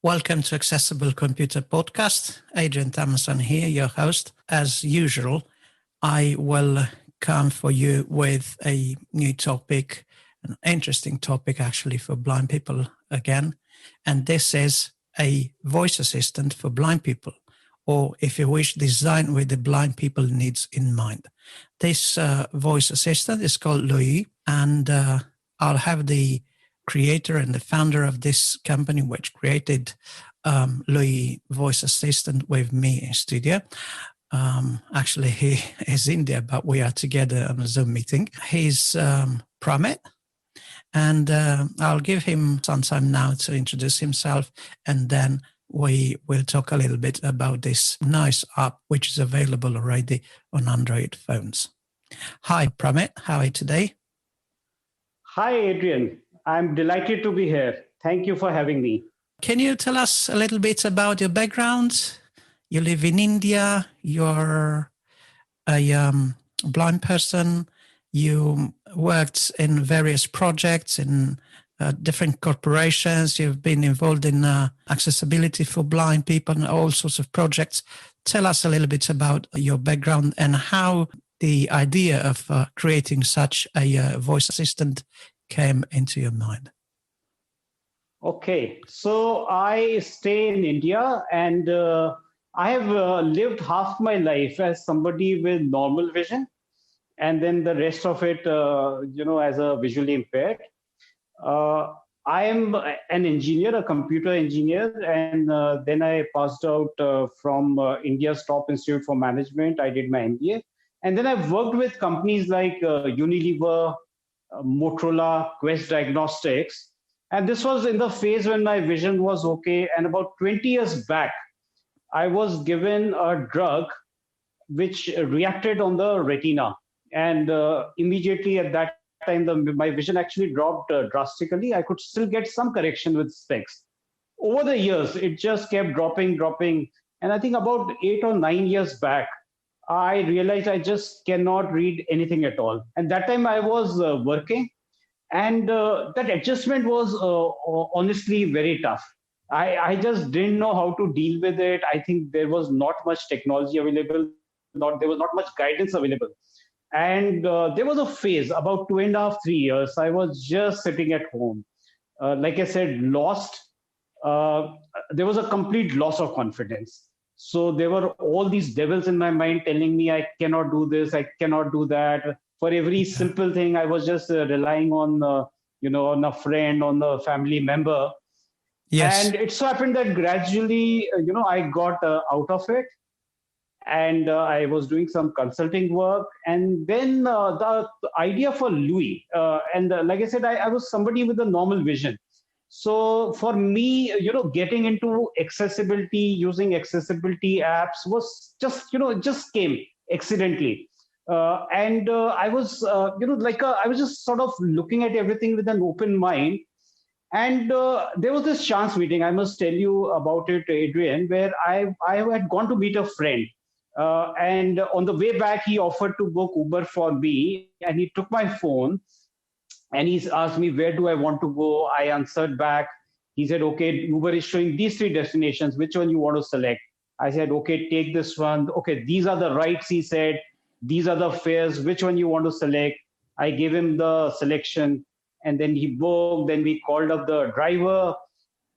Welcome to Accessible Computer Podcast. Adrian Thomason here, your host. As usual, I will come for you with a new topic, an interesting topic actually for blind people again. And this is a voice assistant for blind people, or if you wish, designed with the blind people needs in mind. This voice assistant is called Louie, and I'll have the creator and the founder of this company, which created Louie Voice Assistant, with me in studio. Actually, he is in India, but we are together on a Zoom meeting. He's Pramit, and I'll give him some time now to introduce himself, and then we will talk a little bit about this nice app, which is available already on Android phones. Hi, Pramit. How are you today? Hi, Adrian. I'm delighted to be here. Thank you for having me. Can you tell us a little bit about your background? You live in India. You're a blind person. You worked in various projects in different corporations. You've been involved in accessibility for blind people and all sorts of projects. Tell us a little bit about your background and how the idea of creating such a voice assistant came into your mind. Okay, so I stay in India, and I have lived half my life as somebody with normal vision, and then the rest of it, as a visually impaired. I am an engineer, a computer engineer, and then I passed out from India's top institute for management. I did my MBA, and then I've worked with companies like Unilever, Motorola, Quest Diagnostics. And this was in the phase when my vision was okay. And about 20 years back, I was given a drug which reacted on the retina. And immediately at that time, my vision actually dropped drastically. I could still get some correction with specs. Over the years, it just kept dropping. And I think about 8 or 9 years back, I realized I just cannot read anything at all. And that time I was working, and that adjustment was honestly very tough. I just didn't know how to deal with it. I think there was not much technology available. There was not much guidance available. And there was a phase, about 2.5, 3 years, I was just sitting at home. Like I said, lost. There was a complete loss of confidence. So there were all these devils in my mind telling me I cannot do this, I cannot do that. For every simple thing, I was just relying on, on a friend, on a family member. Yes. And it so happened that gradually, I got out of it, and I was doing some consulting work. And then the idea for Louie, and like I said, I was somebody with a normal vision. So for me, getting into accessibility, using accessibility apps was just, it just came accidentally. And I was, I was just sort of looking at everything with an open mind. And there was this chance meeting, I must tell you about it, Adrian, where I had gone to meet a friend. And on the way back, he offered to book Uber for me, and he took my phone. And he asked me, where do I want to go? I answered back. He said, okay, Uber is showing these 3 destinations. Which one you want to select? I said, okay, take this one. Okay, these are the rides, he said. These are the fares. Which one you want to select? I gave him the selection. And then he booked. Then we called up the driver.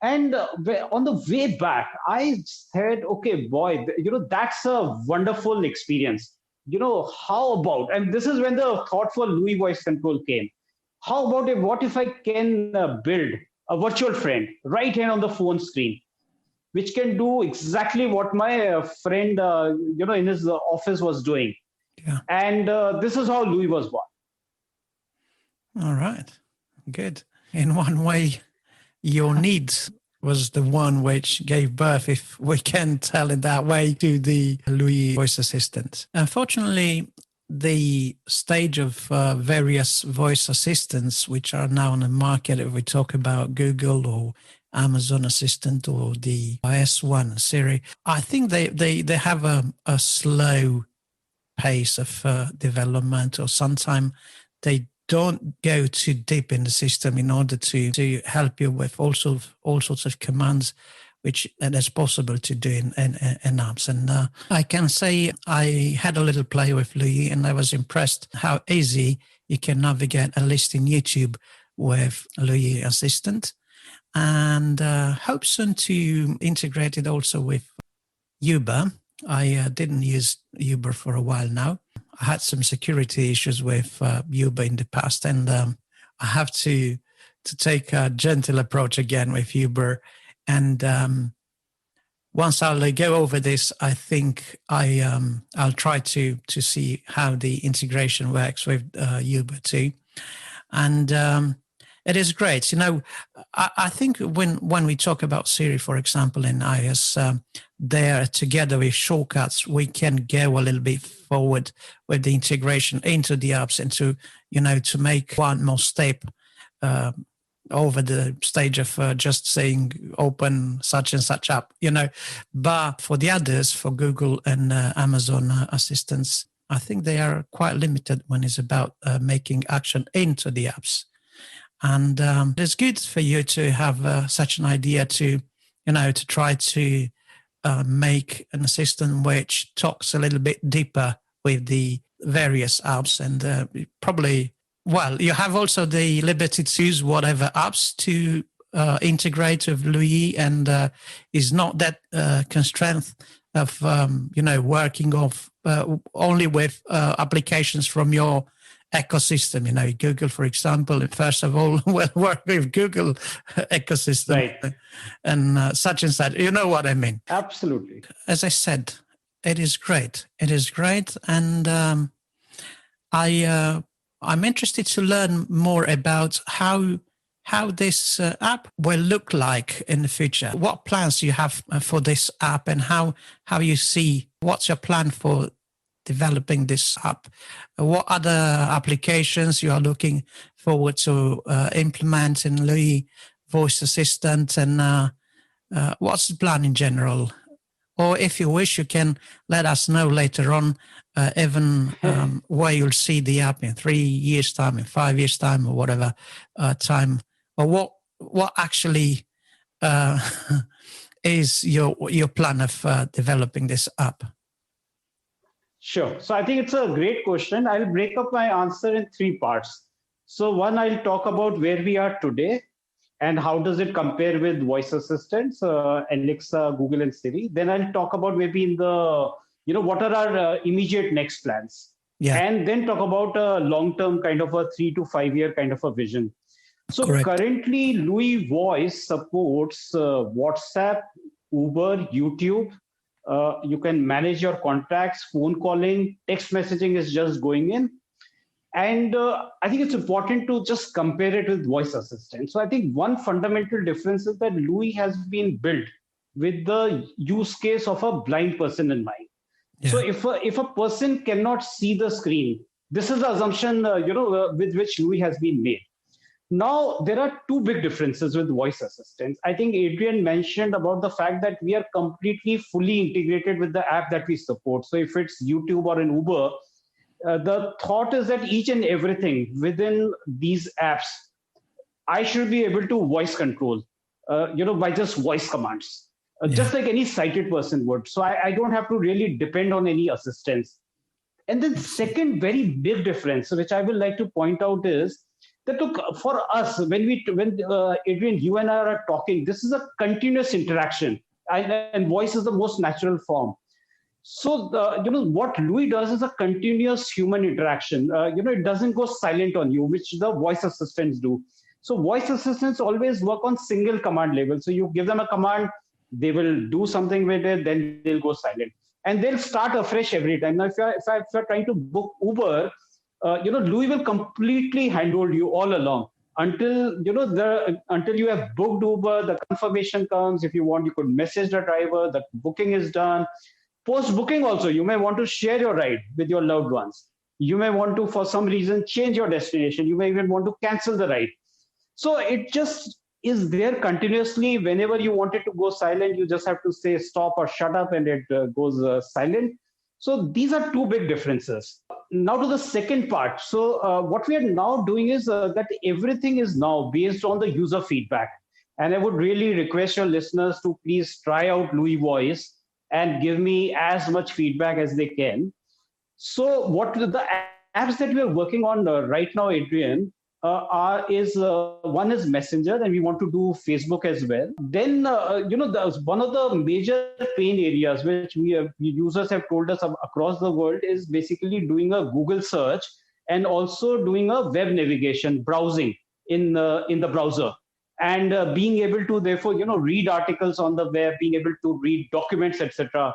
And on the way back, I said, okay, boy, that's a wonderful experience. How about, and this is when the thought for Louie Voice Control came. How about what if I can build a virtual friend right here on the phone screen, which can do exactly what my friend, in his office was doing. Yeah. And this is how Louie was born. All right. Good. In one way, your needs was the one which gave birth, if we can tell it that way, to the Louie Voice Assistant. Unfortunately, the stage of various voice assistants which are now on the market, if we talk about Google or Amazon Assistant or the S1 Siri, I think they have a slow pace of development, or sometimes they don't go too deep in the system in order to help you with all sorts of commands which it is possible to do in apps. And I can say I had a little play with Louie, and I was impressed how easy you can navigate a list in YouTube with Louie Assistant, and hope soon to integrate it also with Uber. I didn't use Uber for a while now. I had some security issues with Uber in the past, and I have to take a gentle approach again with Uber. And once I'll go over this, I think I'll try to see how the integration works with Uber too. And it is great. I think when we talk about Siri, for example, in iOS, there together with shortcuts, we can go a little bit forward with the integration into the apps and to make one more step over the stage of just saying open such and such app, But for the others, for Google and Amazon assistants, I think they are quite limited when it's about making action into the apps. And it's good for you to have such an idea to try to make an assistant which talks a little bit deeper with the various apps. And probably, you have also the liberty to use whatever apps to integrate with Louie, and is not that constraint of, working off only with applications from your ecosystem. Google, for example, first of all, will work with Google ecosystem, right, and such and such. You know what I mean? Absolutely. As I said, it is great. It is great, and I'm interested to learn more about how this app will look like in the future. What plans you have for this app, and how you see, what's your plan for developing this app? What other applications you are looking forward to implement in Louie Voice Assistant, and what's the plan in general? Or if you wish, you can let us know later on, even where you'll see the app in 3 years' time, in 5 years' time, or whatever time, or what actually is your plan of developing this app? Sure. So I think it's a great question. I'll break up my answer in 3 parts. So one, I'll talk about where we are today and how does it compare with voice assistants, Alexa, Google, and Siri. Then I'll talk about maybe in the, what are our immediate next plans. Yeah. And then talk about a long-term kind of a 3 to 5 year kind of a vision. So Correct. Currently, Louie Voice supports WhatsApp, Uber, YouTube. You can manage your contacts, phone calling, text messaging is just going in. And I think it's important to just compare it with voice assistant. So I think one fundamental difference is that Louie has been built with the use case of a blind person in mind. Yeah. So if a person cannot see the screen, this is the assumption with which Louie has been made. Now, there are 2 big differences with voice assistants. I think Adrian mentioned about the fact that we are completely fully integrated with the app that we support. So if it's YouTube or an Uber, the thought is that each and everything within these apps, I should be able to voice control, by just voice commands, just like any sighted person would. So I don't have to really depend on any assistance. And then second very big difference, which I would like to point out, is that look, for us, when Adrian, you and I are talking, this is a continuous interaction, and voice is the most natural form. So, what Louie does is a continuous human interaction. It doesn't go silent on you, which the voice assistants do. So voice assistants always work on single command level. So you give them a command, they will do something with it, then they'll go silent. And they'll start afresh every time. Now, if you're trying to book Uber, Louie will completely handhold you all along until you have booked Uber, the confirmation comes. If you want, you could message the driver, the booking is done. Post-booking also, you may want to share your ride with your loved ones. You may want to, for some reason, change your destination. You may even want to cancel the ride. So it just is there continuously. Whenever you want it to go silent, you just have to say stop or shut up, and it goes silent. So these are 2 big differences. Now to the second part. So what we are now doing is that everything is now based on the user feedback. And I would really request your listeners to please try out Louie Voice and give me as much feedback as they can. So, what the apps that we are working on right now, Adrian, one is Messenger, and we want to do Facebook as well. Then, one of the major pain areas which users have told us across the world is basically doing a Google search and also doing a web navigation, browsing in the browser, and being able to therefore read articles on the web, being able to read documents, etc.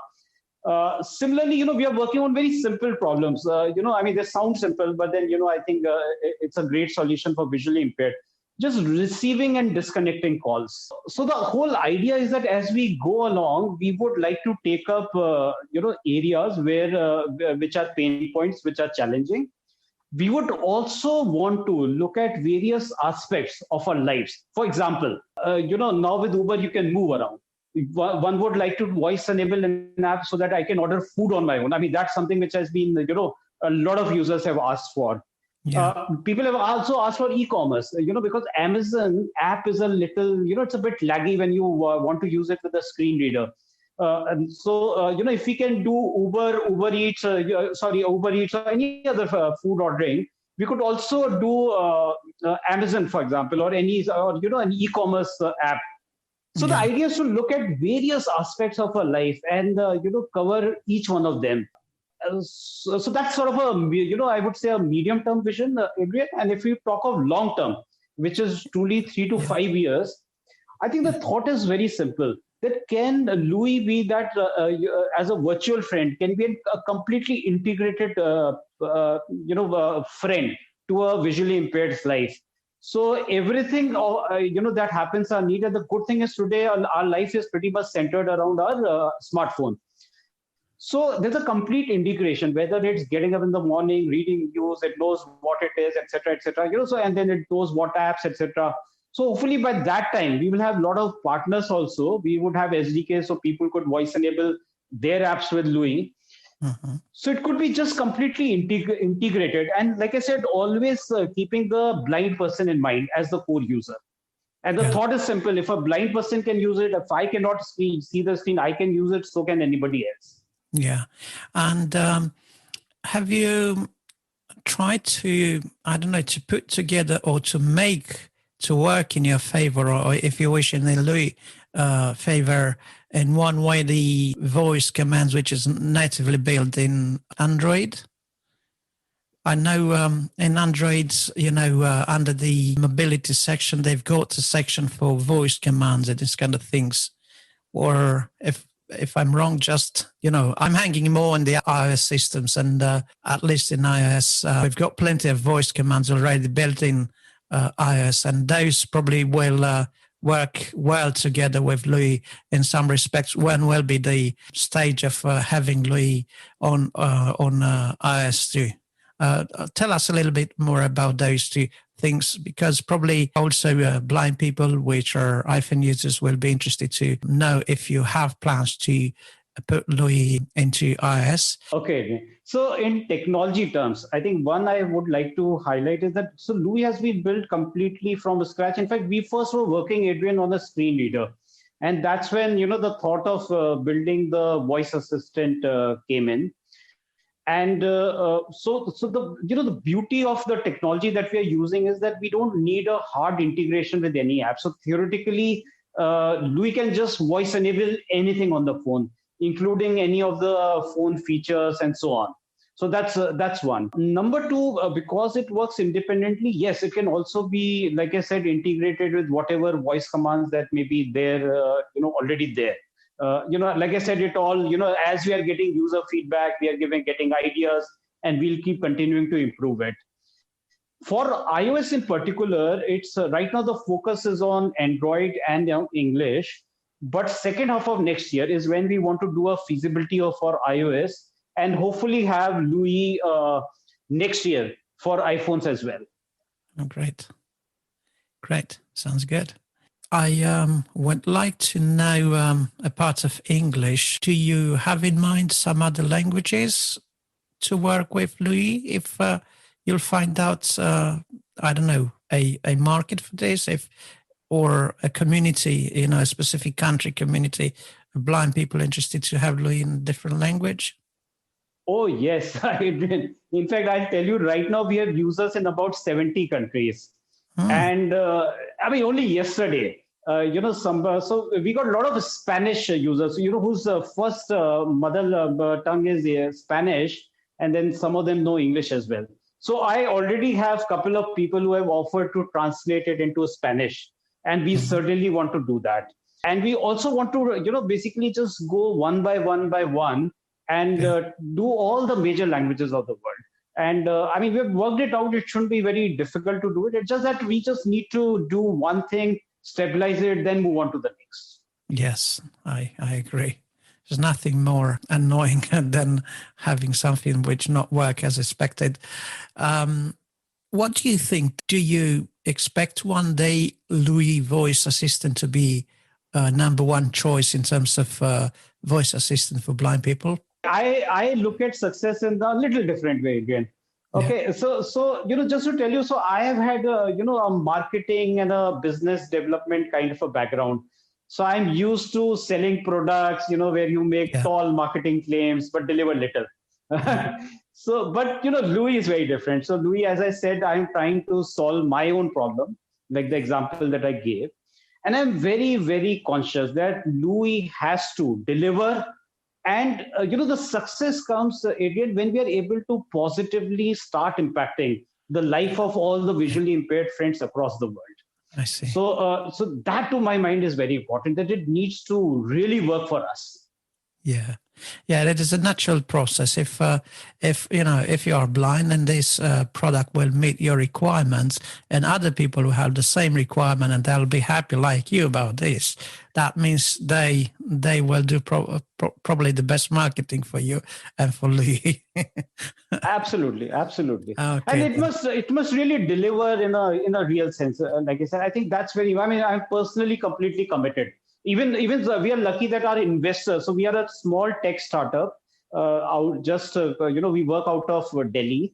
Similarly, we are working on very simple problems. I mean, they sound simple, but then, I think it's a great solution for visually impaired. Just receiving and disconnecting calls. So the whole idea is that as we go along, we would like to take up, areas which are pain points, which are challenging. We would also want to look at various aspects of our lives. For example, now with Uber, you can move around. One would like to voice enable an app so that I can order food on my own. I mean, that's something which has been, a lot of users have asked for. Yeah. People have also asked for e-commerce, because Amazon app is a little, it's a bit laggy when you want to use it with a screen reader. And so, if we can do Uber Eats, Uber Eats or any other food ordering, we could also do Amazon, for example, or an e-commerce app. So the idea is to look at various aspects of our life and cover each one of them. So that's sort of I would say a medium-term vision, Adrian. And if we talk of long-term, which is truly 3 to 5 years, I think the thought is very simple. That can Louie be that as a virtual friend, can be a completely integrated, friend to a visually impaired's life. So everything, that happens are needed. The good thing is today our life is pretty much centered around our smartphone. So there's a complete integration, whether it's getting up in the morning, reading news, it knows what it is, etc., etc. So and then it knows what apps, etc. So hopefully by that time we will have a lot of partners also. We would have SDKs so people could voice enable their apps with Louie. Mm-hmm. So it could be just completely integrated. And like I said, always keeping the blind person in mind as the core user. And the thought is simple. If a blind person can use it, if I cannot see the screen, I can use it, so can anybody else. Yeah. And have you tried to, to put together or to work in your favor, or if you wish in the Louie favor, in one way, the voice commands, which is natively built in Android? I know in Androids, under the mobility section, they've got a section for voice commands and this kind of things. Or if I'm wrong, just, I'm hanging more on the iOS systems, and at least in iOS, we've got plenty of voice commands already built in iOS, and those probably will work well together with Louie in some respects. When will be the stage of having Louie on iOS too? Tell us a little bit more about those two things, because probably also blind people, which are iPhone users, will be interested to know if you have plans to put Louie into iOS. Okay. So in technology terms, I think one I would like to highlight is that Louie has been built completely from scratch. In fact, we first were working, Adrian, on a screen reader. And that's when, the thought of building the voice assistant came in. And so the beauty of the technology that we are using is that we don't need a hard integration with any app. So theoretically, Louie can just voice enable anything on the phone, including any of the phone features and so on. So that's one. Number two, because it works independently, yes, it can also be, like I said, integrated with whatever voice commands that may be there, already there. Like I said, it all, as we are getting user feedback, we are getting ideas, and we'll keep continuing to improve it. For iOS in particular, it's right now the focus is on Android and English. But second half of next year is when we want to do a feasibility for iOS and hopefully have Louie next year for iPhones as well. Oh, great. Sounds good. I would like to know, apart of English, do you have in mind some other languages to work with Louie? If you'll find out, a market for this, if or a community, a specific country community, blind people interested to have Louie in a different language? Oh, yes. In fact, I'll tell you right now, we have users in about 70 countries. Hmm. And only yesterday, so we got a lot of Spanish users, whose first mother tongue is Spanish, and then some of them know English as well. So I already have a couple of people who have offered to translate it into Spanish, and we certainly want to do that. And we also want to, basically just go one by one and do all the major languages of the world. And we've worked it out. It shouldn't be very difficult to do it. It's just that we just need to do one thing, stabilize it, then move on to the next. Yes, I agree. There's nothing more annoying than having something which not work as expected. What do you think? Do you expect one day Louie Voice Assistant to be number one choice in terms of voice assistant for blind people? I look at success in a little different way again. Okay, so just to tell you, so I have had a marketing and a business development kind of a background. So I'm used to selling products, where you make tall marketing claims but deliver little. So, but Louie is very different. So Louie, as I said, I'm trying to solve my own problem, like the example that I gave, and I'm very, very conscious that Louie has to deliver. And the success comes, Adrian, when we are able to positively start impacting the life of all the visually impaired friends across the world. I see. So that, to my mind, is very important. That it needs to really work for us. Yeah, that is a natural process. If you are blind and this product will meet your requirements, and other people who have the same requirement and they'll be happy like you about this, that means they will do probably the best marketing for you and for Louie. Absolutely. Okay, And it must really deliver in a real sense. Like I said, I think that's very. I'm personally completely committed. Even we are lucky that our investors. So we are a small tech startup. We work out of Delhi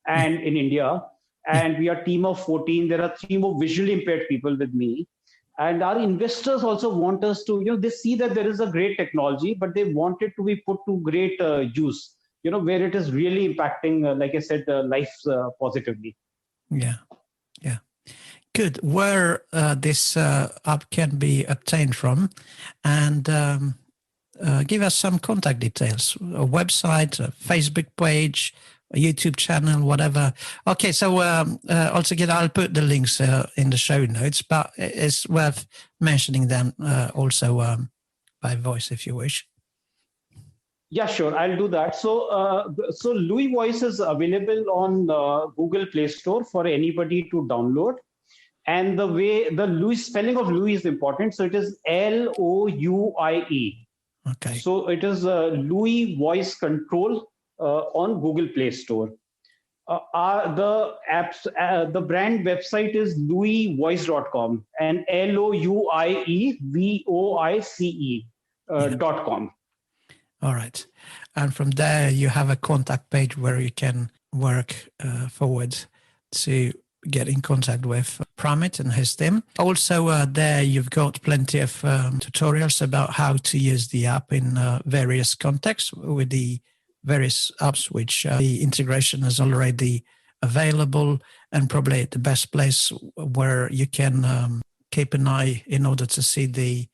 and in India, and we are a team of 14. There are 3 more visually impaired people with me. And our investors also want us to, they see that there is a great technology, but they want it to be put to great use, where it is really impacting, like I said, lives positively. Yeah. Good. Where this app can be obtained from, and give us some contact details, a website, a Facebook page, a YouTube channel, whatever. Okay, so altogether, I'll put the links in the show notes, but it's worth mentioning them also by voice if you wish. Yeah, sure. I'll do that. So Louie Voice is available on Google Play Store for anybody to download. And the way the Louie spelling of Louie is important. So it is Louie. Okay. So it is Louie Voice Control on Google Play Store. The brand website is louievoice.com and louievoice.com. All right. And from there, you have a contact page where you can work forward to get in contact with Pramit and his team. Also, there you've got plenty of tutorials about how to use the app in various contexts with the various apps, which the integration is already available, and probably the best place where you can keep an eye in order to see the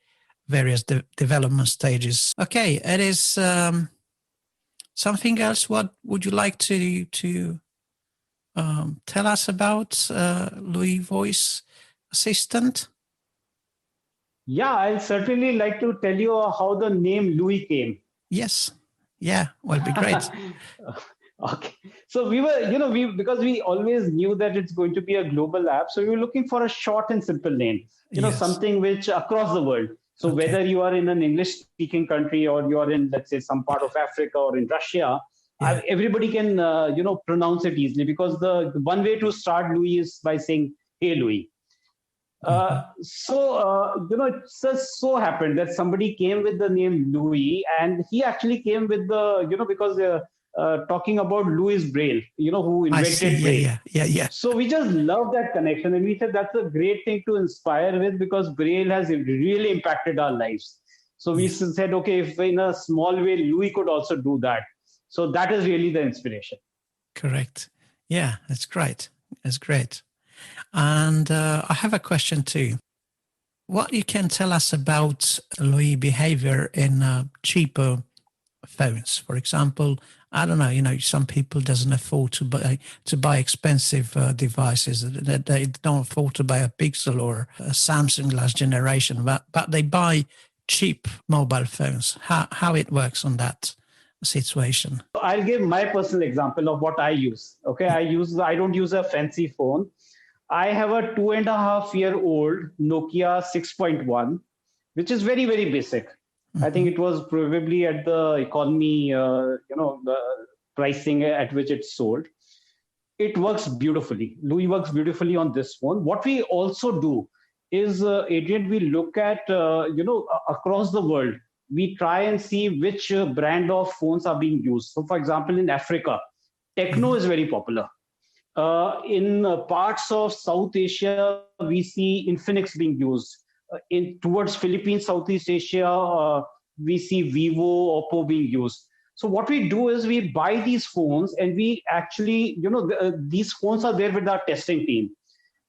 various development stages. Okay, it is something else. What would you like to tell us about Louie Voice Assistant? Yeah, I'll certainly like to tell you how the name Louie came. Yes. Yeah, well, it'd be great. Okay. So we were, because we always knew that it's going to be a global app. So we were looking for a short and simple name, something which across the world. So whether you are in an English speaking country or you are in, let's say, some part of Africa or in Russia, everybody can, pronounce it easily, because the one way to start Louie is by saying, "Hey, Louie." It just so happened that somebody came with the name Louie, and he actually came with the, because talking about Louis Braille, who I see. invented Braille. Yeah. So we just love that connection. And we said that's a great thing to inspire with, because Braille has really impacted our lives. So we said, okay, if in a small way, Louis could also do that. So that is really the inspiration. Correct. Yeah, that's great. That's great. And I have a question too. What you can tell us about Louis behavior in cheaper phones? For example, I don't know, some people doesn't afford to buy expensive devices. They don't afford to buy a Pixel or a Samsung last generation, but they buy cheap mobile phones. How it works on that situation? I'll give my personal example of what I use. Okay, I don't use a fancy phone. I have a 2.5-year-old Nokia 6.1, which is very, very basic. I think it was probably at the economy, the pricing at which it's sold. It works beautifully. Louis works beautifully on this phone. What we also do is, Adrian, we look at, across the world, we try and see which brand of phones are being used. So, for example, in Africa, Techno is very popular. In parts of South Asia, we see Infinix being used. Towards Philippines, Southeast Asia, we see Vivo, Oppo being used. So what we do is we buy these phones, and we actually, these phones are there with our testing team.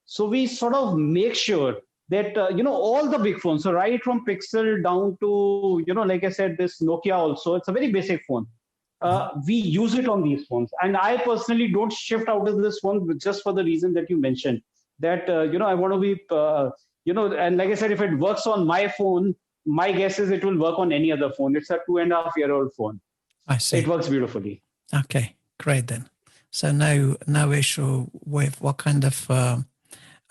So we sort of make sure that, all the big phones, so right from Pixel down to, like I said, this Nokia also, it's a very basic phone. We use it on these phones. And I personally don't shift out of this phone just for the reason that you mentioned, that, I want to be, and like I said, if it works on my phone, my guess is it will work on any other phone. It's a 2.5-year-old phone. I see. It works beautifully. Okay, great then. So no issue with what kind of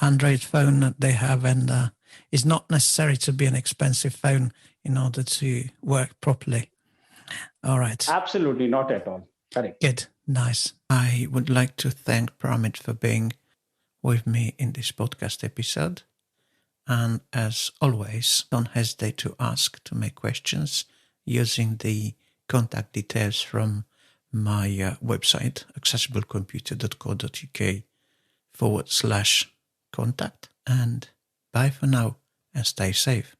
Android phone that they have, and it's not necessary to be an expensive phone in order to work properly. All right. Absolutely, not at all. Correct. Good. Nice. I would like to thank Pramit for being with me in this podcast episode. And as always, don't hesitate to make questions using the contact details from my website, accessiblecomputer.co.uk/contact. And bye for now, and stay safe.